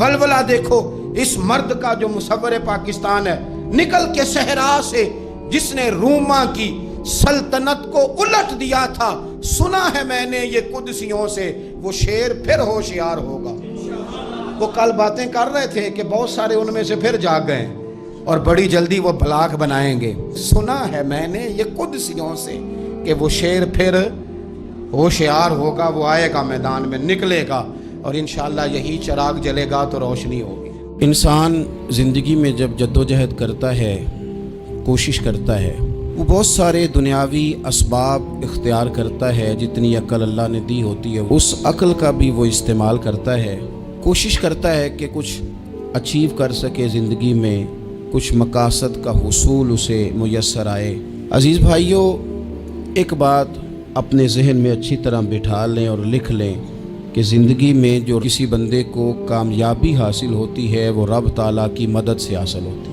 ولولہ دیکھو اس مرد کا جو مصور پاکستان ہے، نکل کے صحرا سے جس نے روما کی سلطنت کو الٹ دیا تھا، سنا ہے میں نے یہ قدسیوں سے، وہ شیر پھر ہوشیار ہوگا۔ وہ کل باتیں کر رہے تھے کہ بہت سارے ان میں سے پھر جاگ گئے اور بڑی جلدی وہ بلاک بنائیں گے۔ سنا ہے میں نے یہ قدسیوں سے کہ وہ شیر پھر ہوشیار ہوگا، وہ آئے گا میدان میں، نکلے گا، اور انشاءاللہ یہی چراغ جلے گا تو روشنی ہوگی۔ انسان زندگی میں جب جدوجہد کرتا ہے، کوشش کرتا ہے، وہ بہت سارے دنیاوی اسباب اختیار کرتا ہے، جتنی عقل اللہ نے دی ہوتی ہے اس عقل کا بھی وہ استعمال کرتا ہے، کوشش کرتا ہے کہ کچھ اچیو کر سکے زندگی میں، کچھ مقاصد کا حصول اسے میسر آئے۔ عزیز بھائیوں، ایک بات اپنے ذہن میں اچھی طرح بٹھا لیں اور لکھ لیں کہ زندگی میں جو کسی بندے کو کامیابی حاصل ہوتی ہے وہ رب تعالیٰ کی مدد سے حاصل ہوتی ہے۔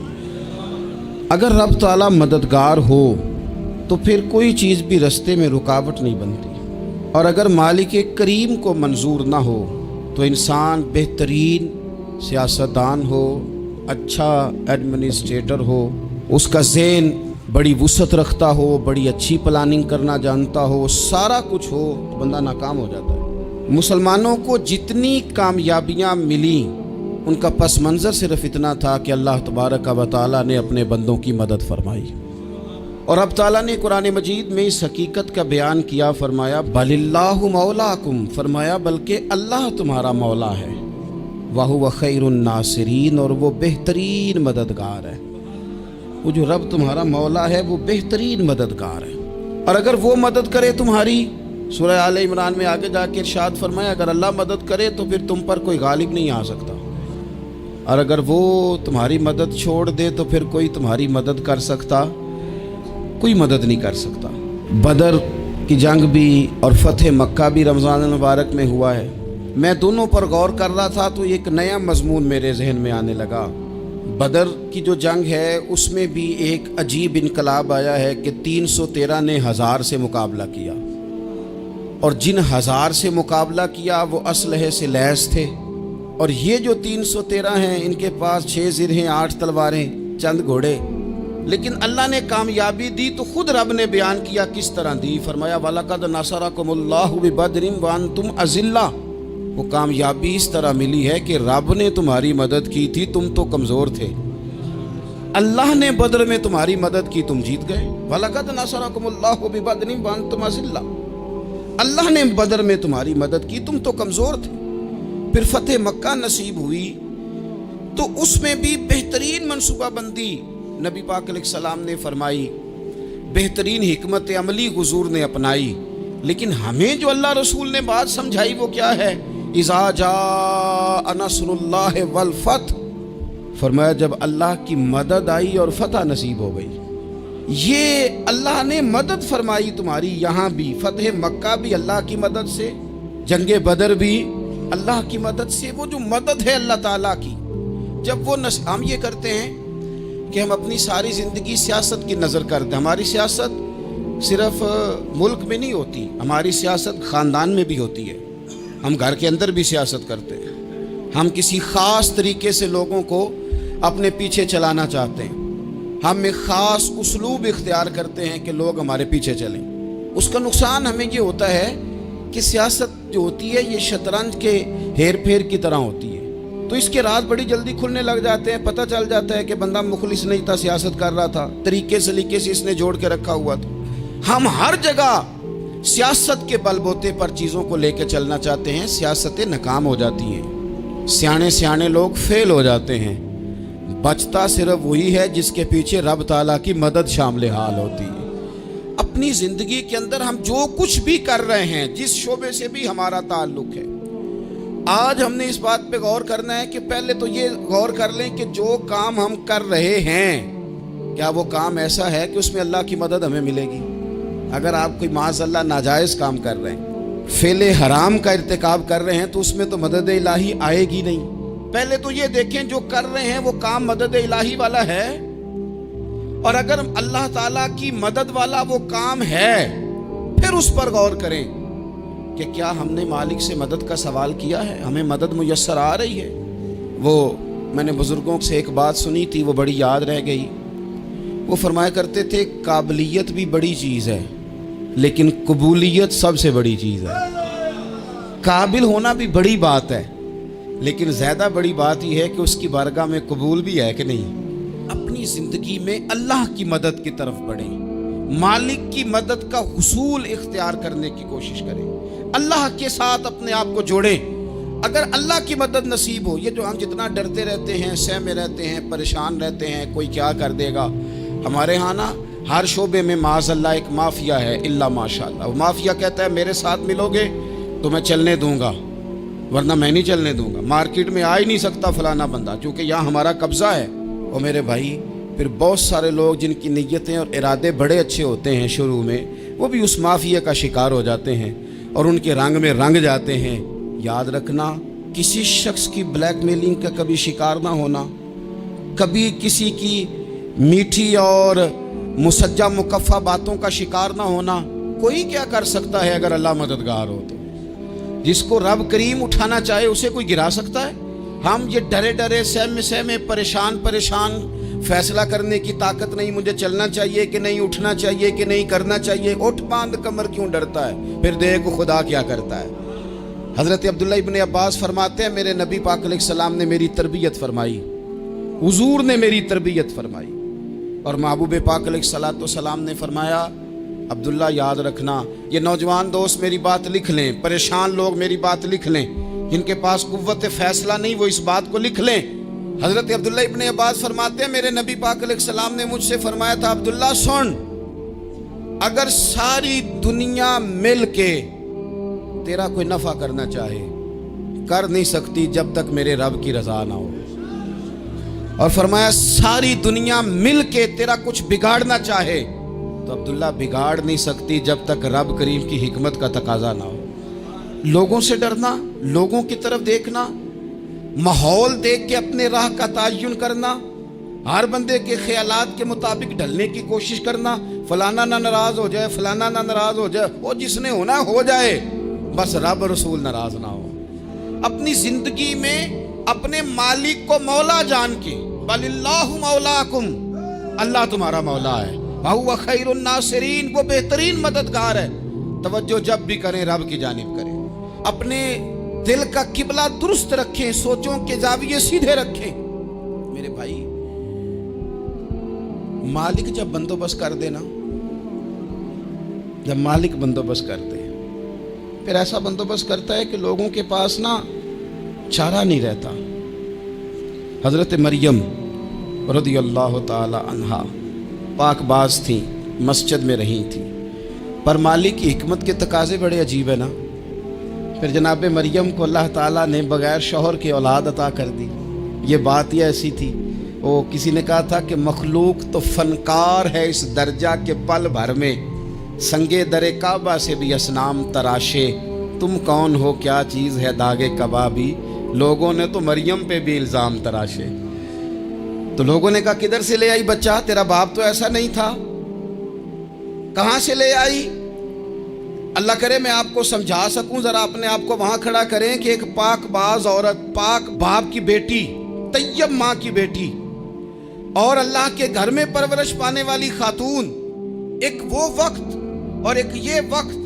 اگر رب تعالیٰ مددگار ہو تو پھر کوئی چیز بھی رستے میں رکاوٹ نہیں بنتی، اور اگر مالک کریم کو منظور نہ ہو تو انسان بہترین سیاستدان ہو، اچھا ایڈمنسٹریٹر ہو، اس کا ذہن بڑی وسعت رکھتا ہو، بڑی اچھی پلاننگ کرنا جانتا ہو، سارا کچھ ہو، تو بندہ ناکام ہو جاتا ہے۔ مسلمانوں کو جتنی کامیابیاں ملیں ان کا پس منظر صرف اتنا تھا کہ اللہ تبارک و تعالیٰ نے اپنے بندوں کی مدد فرمائی، اور اب تعالیٰ نے قرآن مجید میں اس حقیقت کا بیان کیا، فرمایا بل اللہ مولاکم، فرمایا بلکہ اللہ تمہارا مولا ہے، وَهُوَ خَيْرُ النَّاصِرِينَ، اور وہ بہترین مددگار ہے۔ وہ جو رب تمہارا مولا ہے وہ بہترین مددگار ہے، اور اگر وہ مدد کرے تمہاری، سورہ آل عمران میں آگے جا کے ارشاد فرمایا اگر اللہ مدد کرے تو پھر تم پر کوئی غالب نہیں آ سکتا، اور اگر وہ تمہاری مدد چھوڑ دے تو پھر کوئی تمہاری مدد کر سکتا، کوئی مدد نہیں کر سکتا۔ بدر کی جنگ بھی اور فتح مکہ بھی رمضان المبارک میں ہوا ہے۔ میں دونوں پر غور کر رہا تھا تو ایک نیا مضمون میرے ذہن میں آنے لگا۔ بدر کی جو جنگ ہے اس میں بھی ایک عجیب انقلاب آیا ہے کہ 313 نے 1000 سے مقابلہ کیا، اور جن 1000 سے مقابلہ کیا وہ اسلحے سے لیس تھے، اور یہ جو 313 ہیں ان کے پاس 6 زرہیں، 8 تلواریں، چند گھوڑے، لیکن اللہ نے کامیابی دی تو خود رب نے بیان کیا کس طرح دی، فرمایا وَلَقَدْ نَصَرَكُمُ اللَّهُ بِبَدْرٍ وَأَنْتُمْ أَذِلَّةٌ۔ وہ کامیابی اس طرح ملی ہے کہ رب نے تمہاری مدد کی تھی، تم تو کمزور تھے، اللہ نے بدر میں تمہاری مدد کی، تم جیت گئے۔ وَلَقَدْ نَصَرَكُمُ اللَّهُ بِبَدْرٍ وَأَنْتُمْ أَذِلَّةٌ، اللہ نے بدر میں تمہاری مدد کی، تم تو کمزور تھے۔ پھر فتح مکہ نصیب ہوئی تو اس میں بھی بہترین منصوبہ بندی نبی پاک علیہ السلام نے فرمائی، بہترین حکمت عملی حضور نے اپنائی، لیکن ہمیں جو اللہ رسول نے بات سمجھائی وہ کیا ہے؟ اذا جاء نصر اللہ والفتح، فرمایا جب اللہ کی مدد آئی اور فتح نصیب ہو گئی۔ یہ اللہ نے مدد فرمائی تمہاری، یہاں بھی فتح مکہ بھی اللہ کی مدد سے، جنگ بدر بھی اللہ کی مدد سے۔ وہ جو مدد ہے اللہ تعالیٰ کی، جب وہ ہم یہ کرتے ہیں کہ ہم اپنی ساری زندگی سیاست کی نظر کرتے ہیں، ہماری سیاست صرف ملک میں نہیں ہوتی، ہماری سیاست خاندان میں بھی ہوتی ہے، ہم گھر کے اندر بھی سیاست کرتے ہیں، ہم کسی خاص طریقے سے لوگوں کو اپنے پیچھے چلانا چاہتے ہیں، ہم ایک خاص اسلوب اختیار کرتے ہیں کہ لوگ ہمارے پیچھے چلیں۔ اس کا نقصان ہمیں یہ ہوتا ہے کہ سیاست جو ہوتی ہے یہ شطرنج کے ہیر پھیر کی طرح ہوتی ہے، تو اس کے راز بڑی جلدی کھلنے لگ جاتے ہیں، پتہ چل جاتا ہے کہ بندہ مخلص نہیں تھا، سیاست کر رہا تھا، طریقے سلیقے سے اس نے جوڑ کے رکھا ہوا تھا۔ ہم ہر جگہ سیاست کے بل بوتے پر چیزوں کو لے کے چلنا چاہتے ہیں، سیاستیں ناکام ہو جاتی ہیں، سیانے لوگ فیل ہو جاتے ہیں، بچتا صرف وہی ہے جس کے پیچھے رب تعالیٰ کی مدد شامل حال ہوتی ہے۔ اپنی زندگی کے اندر ہم جو کچھ بھی کر رہے ہیں، جس شعبے سے بھی ہمارا تعلق ہے، آج ہم نے اس بات پہ غور کرنا ہے کہ پہلے تو یہ غور کر لیں کہ جو کام ہم کر رہے ہیں کیا وہ کام ایسا ہے کہ اس میں اللہ کی مدد ہمیں ملے گی؟ اگر آپ کوئی معاذ اللہ ناجائز کام کر رہے ہیں، فعل حرام کا ارتکاب کر رہے ہیں، تو اس میں تو مدد الہی آئے گی نہیں۔ پہلے تو یہ دیکھیں جو کر رہے ہیں وہ کام مدد الہی والا ہے، اور اگر اللہ تعالیٰ کی مدد والا وہ کام ہے پھر اس پر غور کریں کہ کیا ہم نے مالک سے مدد کا سوال کیا ہے، ہمیں مدد میسر آ رہی ہے۔ وہ میں نے بزرگوں سے ایک بات سنی تھی، وہ بڑی یاد رہ گئی. وہ فرمایا کرتے تھے قابلیت بھی بڑی چیز ہے لیکن قبولیت سب سے بڑی چیز ہے. قابل ہونا بھی بڑی بات ہے لیکن زیادہ بڑی بات یہ ہے کہ اس کی بارگاہ میں قبول بھی ہے کہ نہیں. اپنی زندگی میں اللہ کی مدد کی طرف بڑھیں، مالک کی مدد کا حصول اختیار کرنے کی کوشش کریں، اللہ کے ساتھ اپنے آپ کو جوڑیں. اگر اللہ کی مدد نصیب ہو، یہ جو ہم جتنا ڈرتے رہتے ہیں، سہمے رہتے ہیں، پریشان رہتے ہیں کوئی کیا کر دے گا، ہمارے ہاں نا ہر شعبے میں معاذ اللہ ایک مافیا ہے، الا ماشاء اللہ. وہ مافیا کہتا ہے میرے ساتھ ملو گے تو میں چلنے دوں گا ورنہ میں نہیں چلنے دوں گا. مارکیٹ میں آ ہی نہیں سکتا فلانا بندہ کیونکہ یہاں ہمارا قبضہ ہے. اور میرے بھائی پھر بہت سارے لوگ جن کی نیتیں اور ارادے بڑے اچھے ہوتے ہیں شروع میں، وہ بھی اس مافیا کا شکار ہو جاتے ہیں اور ان کے رنگ میں رنگ جاتے ہیں. یاد رکھنا، کسی شخص کی بلیک میلنگ کا کبھی شکار نہ ہونا، کبھی کسی کی میٹھی اور مسجع مکفہ باتوں کا شکار نہ ہونا. کوئی کیا کر سکتا ہے اگر اللہ مددگار ہو تو؟ جس کو رب کریم اٹھانا چاہے اسے کوئی گرا سکتا ہے؟ ہم یہ ڈرے ڈرے سہمے پریشان فیصلہ کرنے کی طاقت نہیں، مجھے چلنا چاہیے کہ نہیں، اٹھنا چاہیے کہ نہیں، کرنا چاہیے. اٹھ باندھ کمر کیوں ڈرتا ہے؟ پھر دیکھ خدا کیا کرتا ہے. حضرت عبداللہ ابن عباس فرماتے ہیں میرے نبی پاک علیہ السلام نے میری تربیت فرمائی، حضور نے میری تربیت فرمائی. اور محبوب پاک علیہ السلام نے فرمایا عبداللہ یاد رکھنا، یہ نوجوان دوست میری بات لکھ لیں، پریشان لوگ میری بات لکھ لیں، جن کے پاس قوت فیصلہ نہیں وہ اس بات کو لکھ لیں. حضرت عبداللہ ابن عباس فرماتے ہیں میرے نبی پاک علیہ السلام نے مجھ سے فرمایا تھا عبداللہ سن، اگر ساری دنیا مل کے تیرا کوئی نفع کرنا چاہے کر نہیں سکتی جب تک میرے رب کی رضا نہ ہو. اور فرمایا ساری دنیا مل کے تیرا کچھ بگاڑنا چاہے تو عبداللہ بگاڑ نہیں سکتی جب تک رب کریم کی حکمت کا تقاضا نہ ہو. لوگوں سے ڈرنا، لوگوں کی طرف دیکھنا، ماحول دیکھ کے اپنے راہ کا تعین کرنا، ہر بندے کے خیالات کے مطابق ڈھلنے کی کوشش کرنا، فلانا نہ ناراض ہو جائے، فلانا نہ ناراض ہو جائے، وہ جس نے ہونا ہو جائے، بس رب رسول ناراض نہ ہو. اپنی زندگی میں اپنے مالک کو مولا جان کے بل اللہ مولاکم، اللہ تمہارا مولا ہے، وہو خیر الناصرین، وہ بہترین مددگار ہے. توجہ جب بھی کریں رب کی جانب کریں، اپنے دل کا قبلہ درست رکھیں، سوچوں کے زاویے سیدھے رکھیں. میرے بھائی مالک جب بندوبست کر دے نا، جب مالک بندوبست کرتے ہیں پھر ایسا بندوبست کرتا ہے کہ لوگوں کے پاس نا چارہ نہیں رہتا. حضرت مریم رضی اللہ تعالی عنہا پاک باز تھیں، مسجد میں رہی تھیں، پر مالک کی حکمت کے تقاضے بڑے عجیب ہے نا. پھر جناب مریم کو اللہ تعالیٰ نے بغیر شوہر کی اولاد عطا کر دی. یہ بات ہی ایسی تھی، وہ کسی نے کہا تھا کہ مخلوق تو فنکار ہے اس درجہ کے پل بھر میں سنگے در کعبہ سے بھی اسنام تراشے، تم کون ہو کیا چیز ہے داغے کبابی. لوگوں نے تو مریم پہ بھی الزام تراشے. تو لوگوں نے کہا کدھر سے لے آئی بچہ، تیرا باپ تو ایسا نہیں تھا، کہاں سے لے آئی؟ اللہ کرے میں آپ کو سمجھا سکوں، ذرا اپنے آپ کو وہاں کھڑا کریں کہ ایک پاک باز عورت، پاک باپ کی بیٹی، طیب ماں کی بیٹی اور اللہ کے گھر میں پرورش پانے والی خاتون، ایک وہ وقت اور ایک یہ وقت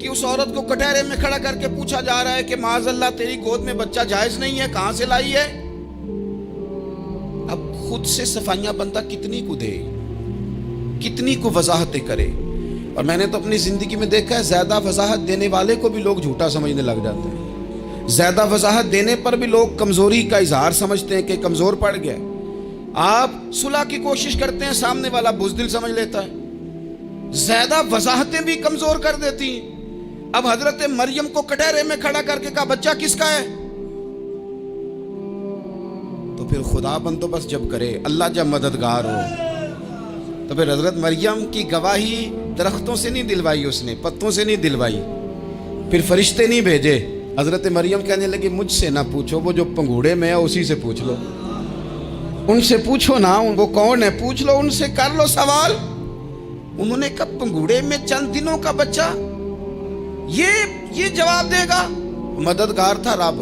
کہ اس عورت کو کٹہرے میں کھڑا کر کے پوچھا جا رہا ہے کہ معاذ اللہ تیری گود میں بچہ جائز نہیں ہے، کہاں سے لائی ہے؟ اب خود سے صفائیاں بندہ کتنی کو دے، کتنی کو وضاحتیں کرے. اور میں نے تو اپنی زندگی میں دیکھا ہے زیادہ وضاحت دینے والے کو بھی لوگ جھوٹا سمجھنے لگ جاتے ہیں. زیادہ وضاحت دینے پر بھی لوگ کمزوری کا اظہار سمجھتے ہیں کہ کمزور پڑ گیا. آپ صلح کی کوشش کرتے ہیں، سامنے والا بزدل سمجھ لیتا ہے. زیادہ وضاحتیں بھی کمزور کر دیتی ہیں. اب حضرت مریم کو کٹہرے میں کھڑا کر کے کہا بچہ کس کا ہے؟ تو پھر خدا بندوبست جب کرے، اللہ جب مددگار ہو، تو پھر حضرت مریم کی گواہی درختوں سے نہیں دلوائی، اس نے پتوں سے نہیں دلوائی، پھر فرشتے نہیں بھیجے. حضرت مریم کہنے لگی مجھ سے نہ پوچھو، وہ جو پنگوڑے میں ہے اسی سے پوچھ لو، ان سے پوچھو نا، وہ کون ہے پوچھ لو، ان سے کر لو سوال. انہوں نے کہا پنگوڑے میں چند دنوں کا بچہ، یہ جواب دے گا؟ مددگار تھا رب.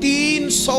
300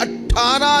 18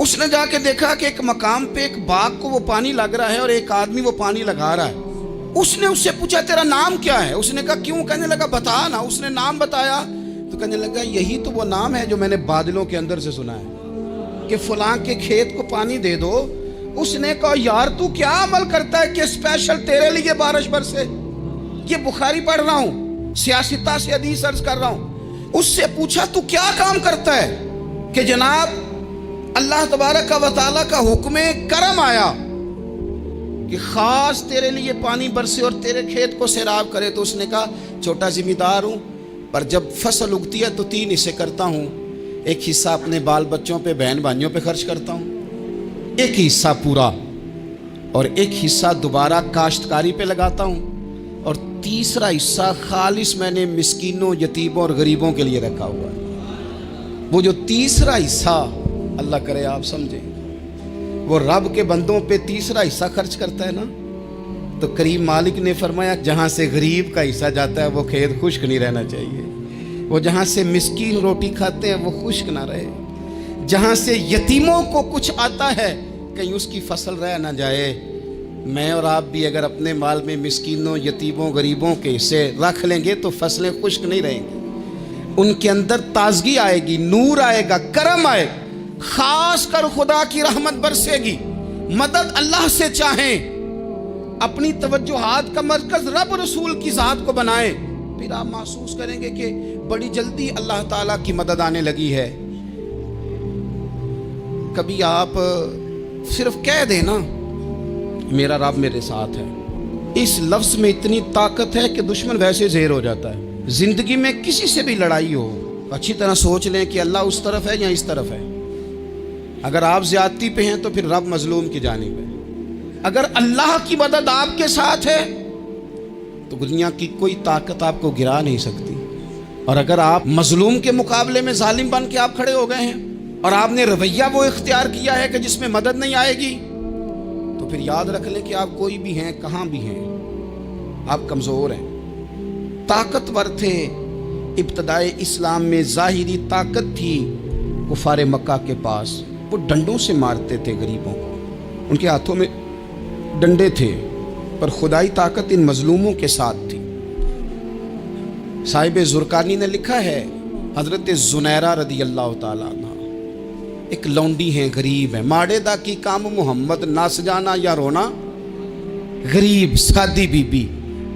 اس نے جا کے دیکھا کہ ایک مقام پہ ایک باغ کو وہ پانی لگ رہا ہے اور ایک آدمی وہ پانی لگا رہا ہے. اس نے اس سے پوچھا تیرا نام کیا ہے؟ اس نے کہا کیوں؟ کہنے لگا بتا نا. اس نے نام بتایا تو کہنے لگا یہی تو وہ نام ہے جو میں نے بادلوں کے اندر سے سنا ہے کہ فلاں کے کھیت کو پانی دے دو. اس نے کہا یار تو کیا عمل کرتا ہے کہ اسپیشل تیرے لیے بارش برسے؟ یہ بخاری پڑھ رہا ہوں, سیاستہ سے حدیث عرض کر رہا ہوں. اس سے پوچھا تو کیا کام کرتا ہے کہ جناب اللہ تبارک و تعالیٰ کا حکم کرم آیا کہ خاص تیرے لیے پانی برسے اور تیرے کھیت کو سیراب کرے. تو اس نے کہا چھوٹا ذمہ دار ہوں, پر جب فصل اگتی ہے تو 3 حصے کرتا ہوں. ایک حصہ اپنے بال بچوں پہ, بہن بھائیوں پہ خرچ کرتا ہوں, ایک حصہ پورا, اور ایک حصہ دوبارہ کاشتکاری پہ لگاتا ہوں, اور تیسرا حصہ خالص میں نے مسکینوں, یتیموں اور غریبوں کے لیے رکھا ہوا ہے. وہ جو تیسرا حصہ, اللہ کرے آپ سمجھیں, وہ رب کے بندوں پہ تیسرا حصہ خرچ کرتا ہے نا, تو کریم مالک نے فرمایا جہاں سے غریب کا حصہ جاتا ہے وہ کھیت خشک نہیں رہنا چاہیے. وہ جہاں سے مسکین روٹی کھاتے ہیں وہ خشک نہ رہے. جہاں سے یتیموں کو کچھ آتا ہے کہیں اس کی فصل رہ نہ جائے. میں اور آپ بھی اگر اپنے مال میں مسکینوں, یتیموں, غریبوں کے حصے رکھ لیں گے تو فصلیں خشک نہیں رہیں گی. ان کے اندر تازگی آئے گی, نور آئے گا, کرم آئے گا, خاص کر خدا کی رحمت برسے گی. مدد اللہ سے چاہیں, اپنی توجہات کا مرکز رب رسول کی ذات کو بنائیں, پھر آپ محسوس کریں گے کہ بڑی جلدی اللہ تعالیٰ کی مدد آنے لگی ہے. کبھی آپ صرف کہہ دیں نا میرا رب میرے ساتھ ہے, اس لفظ میں اتنی طاقت ہے کہ دشمن ویسے زہر ہو جاتا ہے. زندگی میں کسی سے بھی لڑائی ہو, اچھی طرح سوچ لیں کہ اللہ اس طرف ہے یا اس طرف ہے. اگر آپ زیادتی پہ ہیں تو پھر رب مظلوم کی جانب ہے. اگر اللہ کی مدد آپ کے ساتھ ہے تو دنیا کی کوئی طاقت آپ کو گرا نہیں سکتی. اور اگر آپ مظلوم کے مقابلے میں ظالم بن کے آپ کھڑے ہو گئے ہیں اور آپ نے رویہ وہ اختیار کیا ہے کہ جس میں مدد نہیں آئے گی, تو پھر یاد رکھ لیں کہ آپ کوئی بھی ہیں, کہاں بھی ہیں, آپ کمزور ہیں. طاقتور تھے ابتدائے اسلام میں, ظاہری طاقت تھی کفار مکہ کے پاس, وہ ڈنڈوں سے مارتے تھے غریبوں کو, ان کے ہاتھوں میں ڈنڈے تھے, پر خدائی طاقت ان مظلوموں کے ساتھ تھی. صاحب زرقانی نے لکھا ہے, حضرت زنیرہ رضی اللہ تعالیٰ عنہ ایک لونڈی ہیں, غریب ہیں, ماڑے دا کی کام محمد ناس جانا یا رونا, غریب سادی بی بی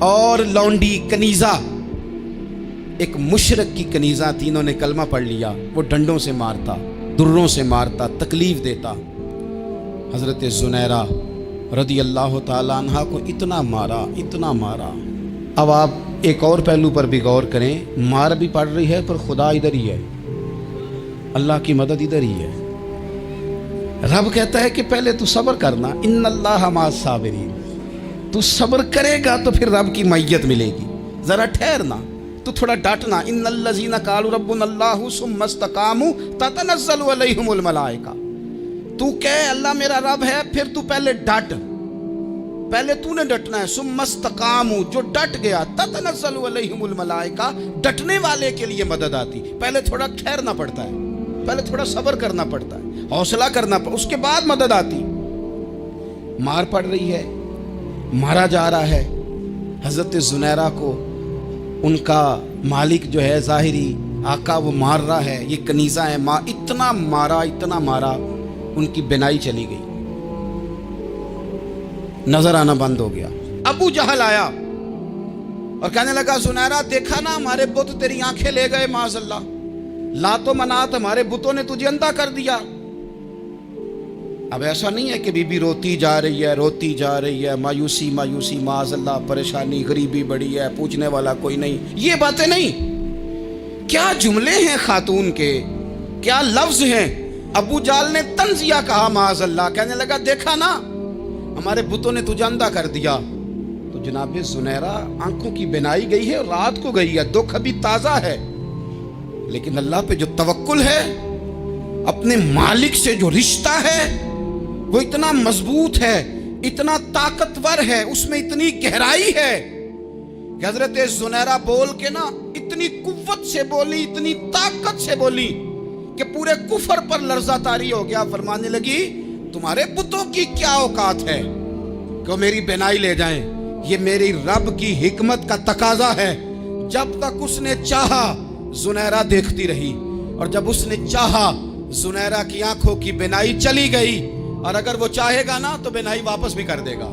اور لونڈی کنیزہ, ایک مشرک کی کنیزہ تھی, انہوں نے کلمہ پڑھ لیا. وہ ڈنڈوں سے مارتا, دروں سے مارتا, تکلیف دیتا. حضرت زنیرہ رضی اللہ تعالیٰ عنہ کو اتنا مارا, اتنا مارا. اب آپ ایک اور پہلو پر بھی غور کریں, مار بھی پڑ رہی ہے پر خدا ادھر ہی ہے, اللہ کی مدد ادھر ہی ہے. رب کہتا ہے کہ پہلے تو صبر کرنا, ان اللہ مع الصابرین, تو صبر کرے گا تو پھر رب کی معیت ملے گی. ذرا ٹھہرنا, تو تھوڑا ڈٹنا. ان الذین قالوا ربنا اللہ ثم استقاموا تتنزل علیہم الملائکہ, تو کہے اللہ میرا رب ہے, پھر تو پہلے ڈٹ, پہلے تو نے ڈٹنا ہے. ثم استقاموا, جو ڈٹ گیا, تتنزل علیہم الملائکہ, ڈٹنے والے کے لیے مدد آتی. پہلے تھوڑا ٹھہرنا پڑتا ہے, پہلے تھوڑا صبر کرنا پڑتا ہے, حوصلہ کرنا پڑتا, اس کے بعد مدد آتی. مار پڑ رہی ہے, مارا جا رہا ہے. حضرت زنیرہ کو ان کا مالک جو ہے ظاہری آقا وہ مار رہا ہے, یہ کنیزہ ہے, اتنا مارا, اتنا مارا, ان کی بینائی چلی گئی, نظر آنا بند ہو گیا. ابو جہل آیا اور کہنے لگا زنیرہ دیکھا نا ہمارے بت تیری آنکھیں لے گئے, معاذ اللہ, لات و منات ہمارے بتوں نے تجھے اندھا کر دیا. اب ایسا نہیں ہے کہ بی بی روتی جا رہی ہے, روتی جا رہی ہے, مایوسی مایوسی, معاذ اللہ, پریشانی, غریبی بڑی ہے, پوچھنے والا کوئی نہیں, یہ باتیں نہیں. کیا جملے ہیں خاتون کے, کیا لفظ ہیں. ابو جال نے تنزیہ کہا, معاذ اللہ, کہنے لگا دیکھا نا ہمارے بتوں نے تجھے اندھا کر دیا. تو جناب زنیرہ آنکھوں کی بینائی گئی ہے, رات کو گئی ہے, دکھ ابھی تازہ ہے, لیکن اللہ پہ جو توکل ہے, اپنے مالک سے جو رشتہ ہے وہ اتنا مضبوط ہے, اتنا طاقتور ہے, اس میں اتنی گہرائی ہے کہ حضرت زنیرہ بول کے نا اتنی قوت سے بولی, اتنی طاقت سے بولی کہ پورے کفر پر لرزہ طاری ہو گیا. فرمانے لگی تمہارے بتوں کی کیا اوقات ہے کہ وہ میری بینائی لے جائیں؟ یہ میری رب کی حکمت کا تقاضا ہے. جب تک اس نے چاہا زنیرہ دیکھتی رہی، اور جب اس نے چاہا زنیرہ کی آنکھوں کی بینائی چلی گئی، اور اگر وہ چاہے گا نا تو بینائی واپس بھی کر دے گا.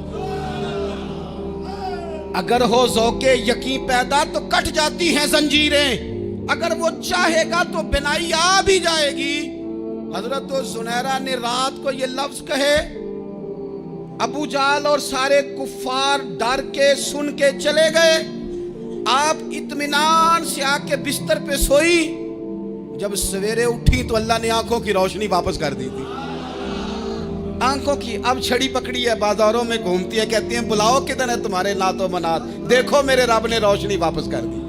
اگر ہو ذوق یقین پیدا تو کٹ جاتی ہیں زنجیریں، اگر وہ چاہے گا تو بینائی آ بھی جائے گی. حضرت زنیرہ نے رات کو یہ لفظ کہے، ابو جہل اور سارے کفار ڈر کے سن کے چلے گئے. آپ اطمینان سے آ کے بستر پہ سوئی. جب سویرے اٹھی تو اللہ نے آنکھوں کی روشنی واپس کر دی تھی. آنکھوں کی اب چھڑی پکڑی ہے، بازاروں میں گھومتی ہے، کہتی ہیں بلاؤ کدھر ہے تمہارے نات و منات، دیکھو میرے رب نے روشنی واپس کر دی.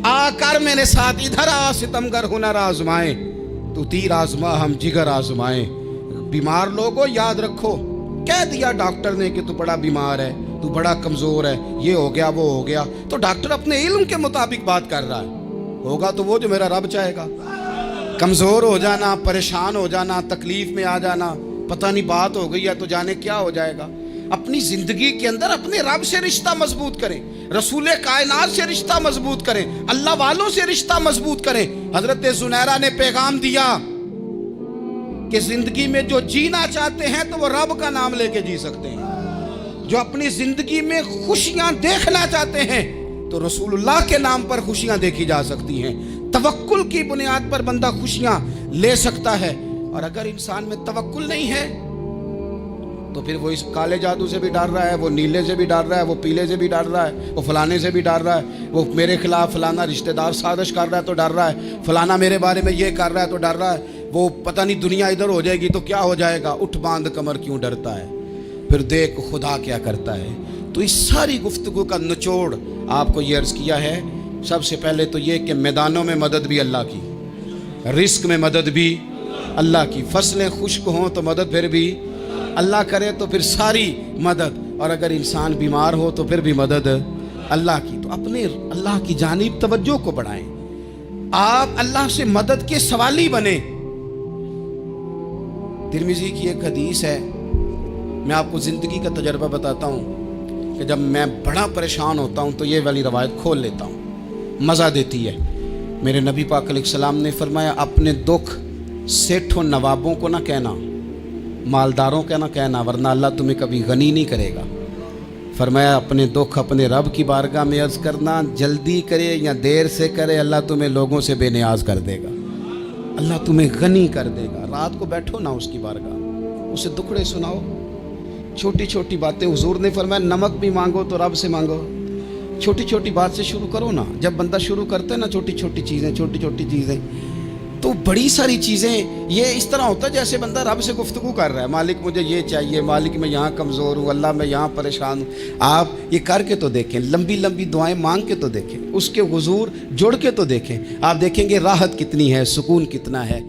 آ کر میرے ساتھ ادھر آ، ستمگر ہنر آزمائیں، تو تیر آزما ہم جگر آزمائیں. بیمار لوگوں یاد رکھو، کہہ دیا ڈاکٹر نے کہ تو بڑا بیمار ہے، تو بڑا کمزور ہے، یہ ہو گیا وہ ہو گیا، تو ڈاکٹر اپنے علم کے مطابق بات کر رہا ہے. ہوگا تو وہ جو میرا رب چاہے گا. کمزور ہو جانا، پریشان ہو جانا، تکلیف میں آ جانا، پتہ نہیں بات ہو گئی ہے تو جانے کیا ہو جائے گا. اپنی زندگی کے اندر اپنے رب سے رشتہ مضبوط کریں، رسول کائنات سے رشتہ مضبوط کریں، اللہ والوں سے رشتہ مضبوط کریں. حضرت زنیرہ نے پیغام دیا کہ زندگی میں جو جینا چاہتے ہیں تو وہ رب کا نام لے کے جی سکتے ہیں. جو اپنی زندگی میں خوشیاں دیکھنا چاہتے ہیں تو رسول اللہ کے نام پر خوشیاں دیکھی جا سکتی ہیں. توکل کی بنیاد پر بندہ خوشیاں لے سکتا ہے. اور اگر انسان میں توکل نہیں ہے تو پھر وہ اس کالے جادو سے بھی ڈر رہا ہے، وہ نیلے سے بھی ڈر رہا ہے، وہ پیلے سے بھی ڈر رہا ہے، وہ فلانے سے بھی ڈر رہا ہے، وہ میرے خلاف فلانا رشتہ دار سازش کر رہا ہے تو ڈر رہا ہے، فلانا میرے بارے میں یہ کر رہا ہے تو ڈر رہا ہے، وہ پتہ نہیں دنیا ادھر ہو جائے گی تو کیا ہو جائے گا. اٹھ باندھ کمر کیوں ڈرتا ہے، پھر دیکھ خدا کیا کرتا ہے. تو اس ساری گفتگو کا نچوڑ آپ کو یہ عرض کیا ہے. سب سے پہلے تو یہ کہ میدانوں میں مدد بھی اللہ کی، رزق میں مدد بھی اللہ کی، فصلیں خشک ہوں تو مدد پھر بھی اللہ کرے، تو پھر ساری مدد. اور اگر انسان بیمار ہو تو پھر بھی مدد اللہ کی. تو اپنے اللہ کی جانب توجہ کو بڑھائیں، آپ اللہ سے مدد کے سوالی بنیں. ترمذی کی ایک حدیث ہے، میں آپ کو زندگی کا تجربہ بتاتا ہوں کہ جب میں بڑا پریشان ہوتا ہوں تو یہ والی روایت کھول لیتا ہوں، مزہ دیتی ہے. میرے نبی پاک علیہ السلام نے فرمایا اپنے دکھ سیٹھوں نوابوں کو نہ کہنا، مالداروں کا نہ کہنا، ورنہ اللہ تمہیں کبھی غنی نہیں کرے گا. فرمایا اپنے دکھ اپنے رب کی بارگاہ میں عرض کرنا، جلدی کرے یا دیر سے کرے اللہ تمہیں لوگوں سے بے نیاز کر دے گا، اللہ تمہیں غنی کر دے گا. رات کو بیٹھو نا اس کی بارگاہ، اسے دکھڑے سناؤ، چھوٹی چھوٹی باتیں. حضور نے فرمایا نمک بھی مانگو تو رب سے مانگو. چھوٹی چھوٹی بات سے شروع کرو نا. جب بندہ شروع کرتا ہے نا چھوٹی چھوٹی چیزیں تو بڑی ساری چیزیں یہ اس طرح ہوتا ہے جیسے بندہ رب سے گفتگو کر رہا ہے. مالک مجھے یہ چاہیے، مالک میں یہاں کمزور ہوں، اللہ میں یہاں پریشان ہوں. آپ یہ کر کے تو دیکھیں، لمبی لمبی دعائیں مانگ کے تو دیکھیں، اس کے حضور جڑ کے تو دیکھیں. آپ دیکھیں گے راحت کتنی ہے، سکون کتنا ہے.